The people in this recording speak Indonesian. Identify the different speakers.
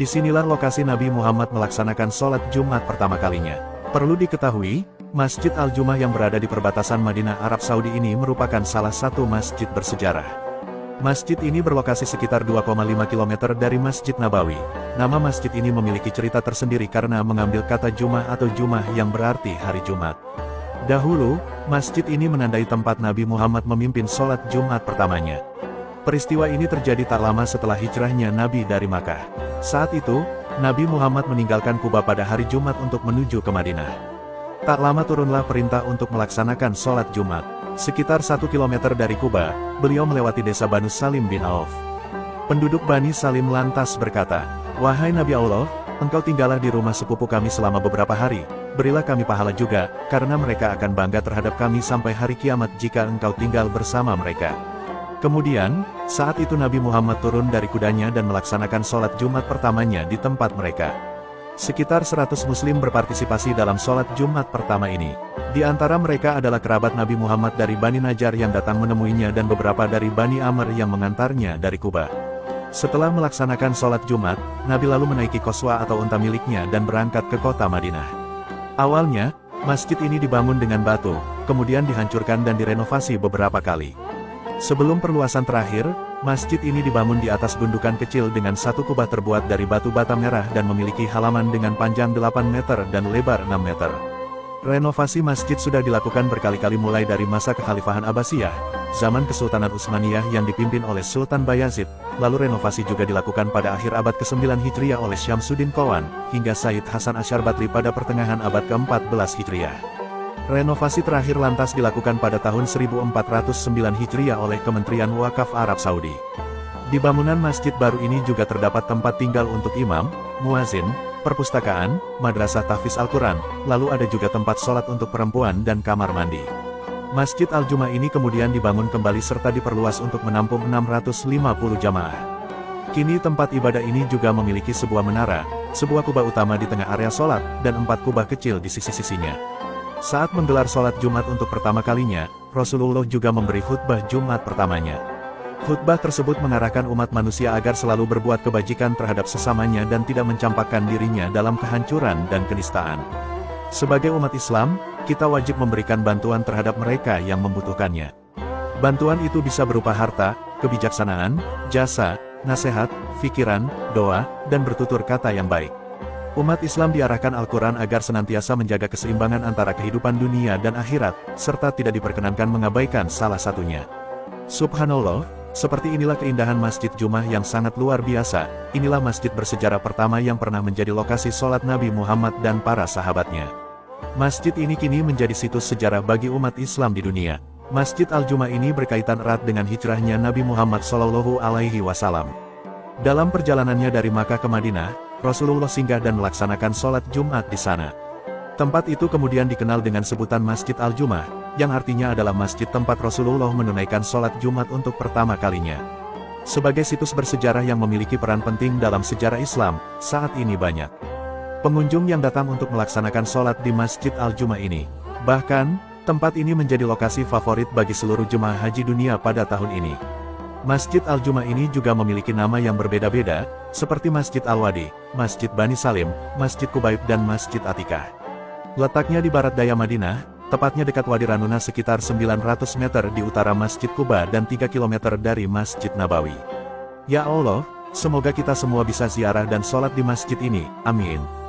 Speaker 1: Disinilah lokasi Nabi Muhammad melaksanakan sholat Jumat pertama kalinya. Perlu diketahui, Masjid Al-Jumah yang berada di perbatasan Madinah Arab Saudi ini merupakan salah satu masjid bersejarah. Masjid ini berlokasi sekitar 2,5 km dari Masjid Nabawi. Nama masjid ini memiliki cerita tersendiri karena mengambil kata Jumah atau Jumah yang berarti hari Jumat. Dahulu, masjid ini menandai tempat Nabi Muhammad memimpin sholat Jumat pertamanya. Peristiwa ini terjadi tak lama setelah hijrahnya Nabi dari Makkah. Saat itu, Nabi Muhammad meninggalkan Kuba pada hari Jumat untuk menuju ke Madinah. Tak lama turunlah perintah untuk melaksanakan sholat Jumat. Sekitar 1 km dari Kuba, beliau melewati desa Banu Salim bin Auf. Penduduk Bani Salim lantas berkata, "Wahai Nabi Allah, engkau tinggallah di rumah sepupu kami selama beberapa hari. Berilah kami pahala juga, karena mereka akan bangga terhadap kami sampai hari kiamat jika engkau tinggal bersama mereka." Kemudian, saat itu Nabi Muhammad turun dari kudanya dan melaksanakan sholat Jumat pertamanya di tempat mereka. Sekitar 100 muslim berpartisipasi dalam sholat Jumat pertama ini. Di antara mereka adalah kerabat Nabi Muhammad dari Bani Najjar yang datang menemuinya dan beberapa dari Bani Amr yang mengantarnya dari Kuba. Setelah melaksanakan sholat Jumat, Nabi lalu menaiki qaswa atau unta miliknya dan berangkat ke kota Madinah. Awalnya, masjid ini dibangun dengan batu, kemudian dihancurkan dan direnovasi beberapa kali. Sebelum perluasan terakhir, masjid ini dibangun di atas gundukan kecil dengan satu kubah terbuat dari batu bata merah dan memiliki halaman dengan panjang 8 meter dan lebar 6 meter. Renovasi masjid sudah dilakukan berkali-kali mulai dari masa kekhalifahan Abbasiyah, zaman Kesultanan Utsmaniyah yang dipimpin oleh Sultan Bayazid, lalu renovasi juga dilakukan pada akhir abad ke-9 Hijriah oleh Syamsuddin Qawan, hingga Sayyid Hasan Asyarbatri pada pertengahan abad ke-14 Hijriah. Renovasi terakhir lantas dilakukan pada tahun 1409 Hijriah oleh Kementerian Wakaf Arab Saudi. Di bangunan masjid baru ini juga terdapat tempat tinggal untuk imam, muazin, perpustakaan, madrasah tahfiz Al-Quran, lalu ada juga tempat sholat untuk perempuan dan kamar mandi. Masjid Al-Jumah ini kemudian dibangun kembali serta diperluas untuk menampung 650 jamaah. Kini tempat ibadah ini juga memiliki sebuah menara, sebuah kubah utama di tengah area sholat, dan 4 kubah kecil di sisi-sisinya. Saat menggelar sholat Jumat untuk pertama kalinya, Rasulullah juga memberi khutbah Jumat pertamanya. Khutbah tersebut mengarahkan umat manusia agar selalu berbuat kebajikan terhadap sesamanya dan tidak mencampakkan dirinya dalam kehancuran dan kenistaan. Sebagai umat Islam, kita wajib memberikan bantuan terhadap mereka yang membutuhkannya. Bantuan itu bisa berupa harta, kebijaksanaan, jasa, nasihat, pikiran, doa, dan bertutur kata yang baik. Umat Islam diarahkan Al-Quran agar senantiasa menjaga keseimbangan antara kehidupan dunia dan akhirat, serta tidak diperkenankan mengabaikan salah satunya. Subhanallah, seperti inilah keindahan Masjid Jumah yang sangat luar biasa. Inilah masjid bersejarah pertama yang pernah menjadi lokasi sholat Nabi Muhammad dan para sahabatnya. Masjid ini kini menjadi situs sejarah bagi umat Islam di dunia. Masjid Al-Jumah ini berkaitan erat dengan hijrahnya Nabi Muhammad SAW. Dalam perjalanannya dari Makkah ke Madinah, Rasulullah singgah dan melaksanakan sholat Jumat di sana. Tempat itu kemudian dikenal dengan sebutan Masjid Al-Jumah, yang artinya adalah masjid tempat Rasulullah menunaikan sholat Jumat untuk pertama kalinya. Sebagai situs bersejarah yang memiliki peran penting dalam sejarah Islam, saat ini banyak pengunjung yang datang untuk melaksanakan sholat di Masjid Al-Jumah ini. Bahkan, tempat ini menjadi lokasi favorit bagi seluruh jemaah haji dunia pada tahun ini. Masjid Al-Jumah ini juga memiliki nama yang berbeda-beda, seperti Masjid Al-Wadi, Masjid Bani Salim, Masjid Kubaib dan Masjid Atikah. Letaknya di barat daya Madinah, tepatnya dekat Wadi Ranuna sekitar 900 meter di utara Masjid Kuba dan 3 km dari Masjid Nabawi. Ya Allah, semoga kita semua bisa ziarah dan sholat di masjid ini, amin.